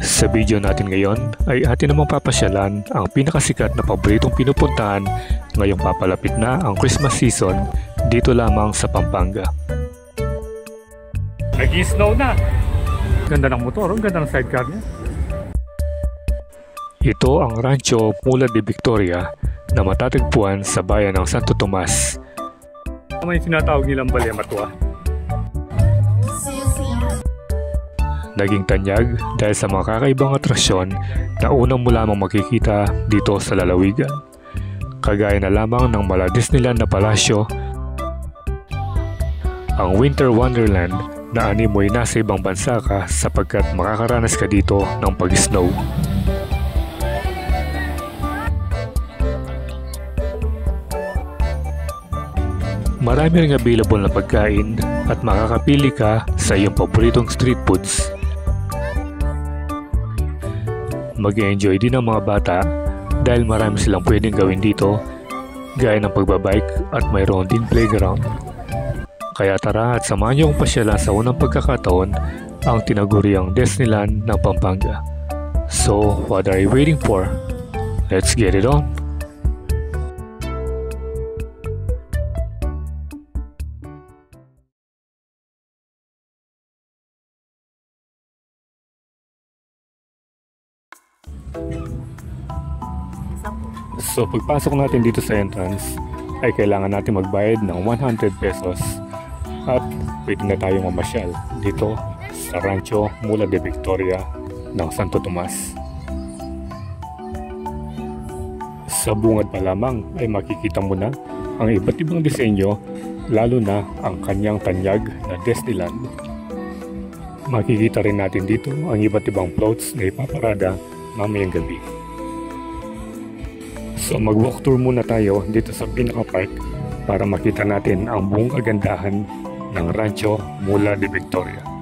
Sa video natin ngayon ay atin namang papasyalan ang pinakasikat na paboritong pinupuntahan ngayong papalapit na ang Christmas season dito lamang sa Pampanga. Nag-snow na! Ganda ng motor, ang ganda ng sidecar niya. Ito ang Rancho Mula de Victoria na matatagpuan sa bayan ng Santo Tomas. May sinatawag nilang Balematua. Naging tanyag dahil sa mga kakaibang atraksyon na unang mo lamang makikita dito sa lalawigan. Kagaya na lamang ng mala Disneyland na palasyo, ang Winter Wonderland na animoy nasa ibang bansa ka sapagkat makakaranas ka dito ng pag-snow. Marami ring available na pagkain at makakapili ka sa iyong paboritong street foods. Mag-enjoy din ang mga bata dahil marami silang pwedeng gawin dito gaya ng pagbabike at mayroon din playground. Kaya tara at samahan niyo akong pasyalan sa unang pagkakataon ang tinaguriang Disneyland ng Pampanga. So, what are you waiting for? Let's get it on! So pagpasok natin dito sa entrance ay kailangan natin magbayad ng 100 pesos at pwede na tayong mamasyal dito sa Rancho Mula de Victoria ng Santo Tomas. Sa bungad pa lamang ay makikita mo na ang iba't ibang disenyo, lalo na ang kanyang tanyag na Disneyland. Makikita rin natin dito ang iba't ibang floats na ipaparada mamayang gabi. So mag-walk tour muna tayo dito sa pinaka-park para makita natin ang buong kagandahan ng Rancho Mula de Victoria.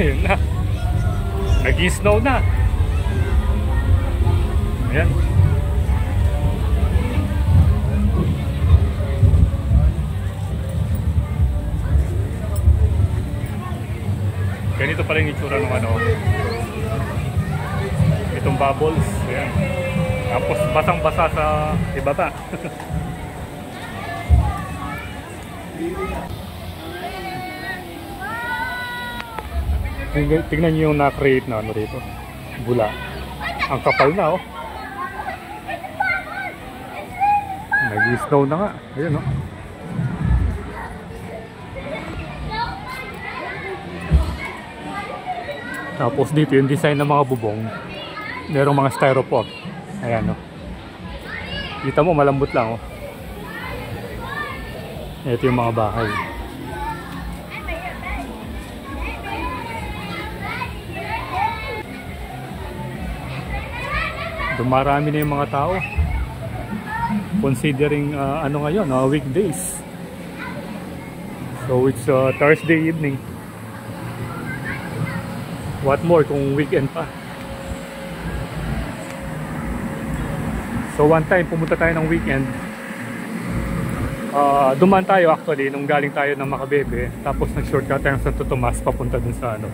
Ayun na. Nag-i-snow na. Ayan. Ganito pala yung itsura ng ano. Itong bubbles. Ayan. Tapos basang-basa sa ibaba. Tingnan nyo yung na-create na ano rito. Bula. Ang kapal na, oh. Nag-i-snow na nga. Ayun, oh. Tapos dito yung design ng mga bubong. Merong mga styrofoam. Ayan, oh. Kita mo, malambot lang, oh. Ito yung mga bahay. Dumarami na yung mga tao. Considering ano ngayon, weekdays. So it's Thursday evening. What more kung weekend pa. So one time pumunta tayo ng weekend. Dumaan tayo actually nung galing tayo ng Makabebe. Tapos nag-shortcut tayo sa Santo Tomas papunta dun sa ano.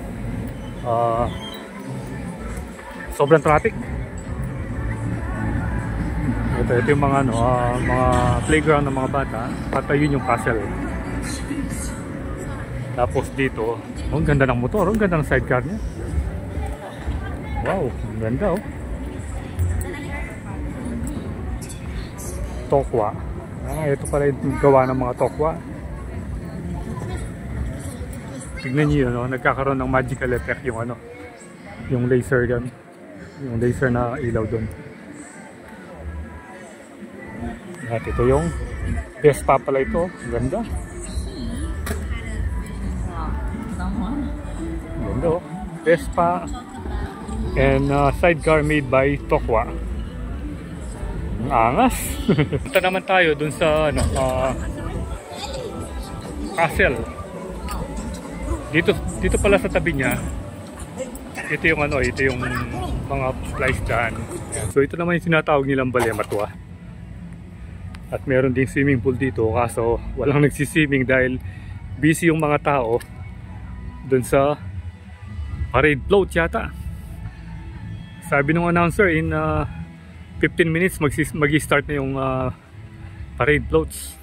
Sobrang traffic. Ito yung mga ano, mga playground ng mga bata. At ayun yung castle. Tapos dito, ang ganda ng motor, ang ganda ng sidecar niya. Wow, ang ganda, oh. Tokwa. Ito pala yung gawa ng mga tokwa. Tignan niyo yun, oh, nagkakaroon ng magical effect yung ano, yung laser gun. Yung laser na ilaw doon. At ito yung Vespa pala ito. Ang ganda. Ang ganda, oh. Vespa and sidecar made by Tokwa. Ang angas. Punta naman tayo dun sa ano, castle. Dito pala sa tabi niya. Ito yung ano, ito yung mga flies dyan. So ito naman yung sinatawag nilang Balematwa. At meron ding swimming pool dito, kaso walang nagsiswimming dahil busy yung mga tao dun sa parade float yata. Sabi ng announcer in 15 minutes mag-start na yung parade floats.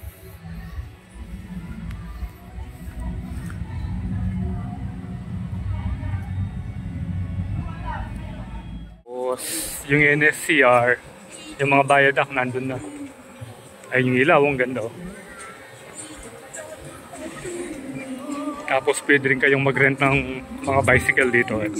Yung NSCR, yung mga viaduct nandun na. Ay, yung ilaw, ang ganda, oh. Tapos pwede rin kayong mag-rent ng mga bicycle dito, eh.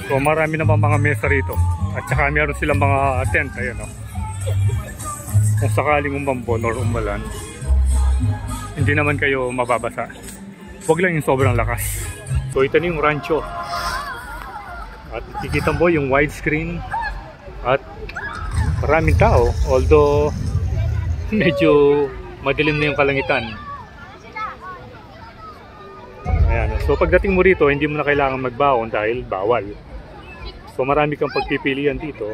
So marami naman mga mesa rito. At saka meron silang mga tent, ayun, oh. Kung sakaling umambon or umalan, hindi naman kayo mababasa. Huwag lang yung sobrang lakas. So ito na yung rancho. At nakikita mo yung widescreen. At maraming tao. Although medyo madilim na yung kalangitan. Ayan. So pagdating mo rito, hindi mo na kailangan magbaon dahil bawal. So marami kang pagpipilian dito.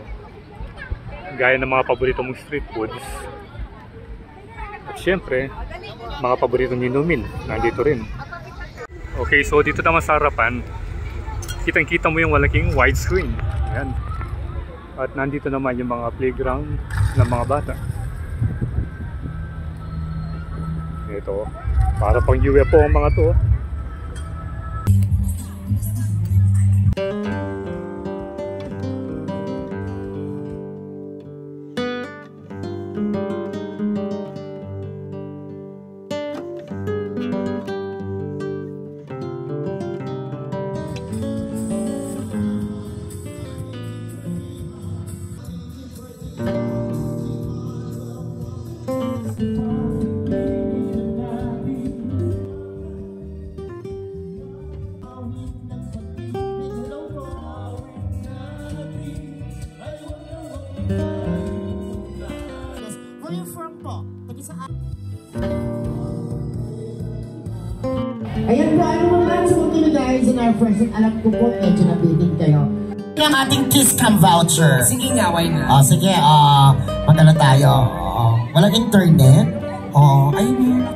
Gaya ng mga paborito mong street foods. At syempre, mga paboritong inumin. Nandito rin. Okay, so dito naman sa harapan, kitang-kita mo yung malaking widescreen. Ayan. At nandito naman yung mga playground ng mga bata. Ito, para pang UFO ang mga to. Where you from po? Taga saan? Ayan po, ano naman sa mga guys in our present, alam ko po, medyo nabitin kayo. Ang ating kiss cam voucher. Sige nga, why na? Sige, magkala tayo. Walang internet? Ayun.